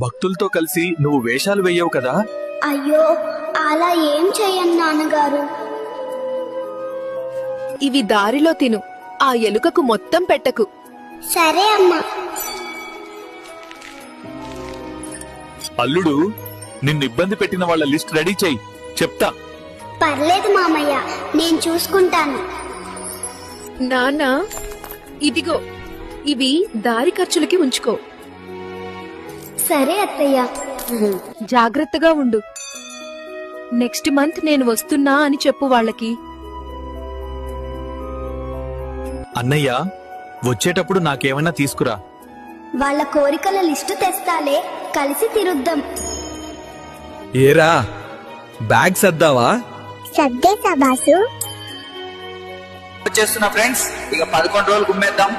భక్తులతో కలిసి నువ్వు వేషాలు వెయ్యవు కదా? అయ్యో, అలా ఏం చెయ్యను నాన్నగారు. ఇవి దారిలో తిను, ఆ ఎలుకకు మొత్తం పెట్టకు. సరే అమ్మా. అల్లుడు, నిన్ను ఇబ్బంది పెట్టిన వాళ్ళ లిస్ట్ రెడీ చెయ్యి, చెప్తా. పర్లేదు మామయ్య, నేను చూసుకుంటాను. నాన్నా, ఇదిగో, ఇవి దారి ఖర్చులకి ఉంచుకో. సరే అత్తయ్య. జాగ్రత్తగా ఉండు. నెక్స్ట్ మంత్ నేను వస్తున్నా అని చెప్పు వాళ్ళకి. అన్నయ్య, వచ్చేటప్పుడు నాకేమైనా తీసుకురా. వాళ్ళ కోరికల లిస్టు తెస్తాలే, కలిసి తిరుద్దాం. ఏరా, బ్యాగ్ సర్దావా? సర్దేశా బాసు. వచ్చేస్తున్నా ఫ్రెండ్స్, ఇక 11 రోజులు గుమ్మేద్దాం.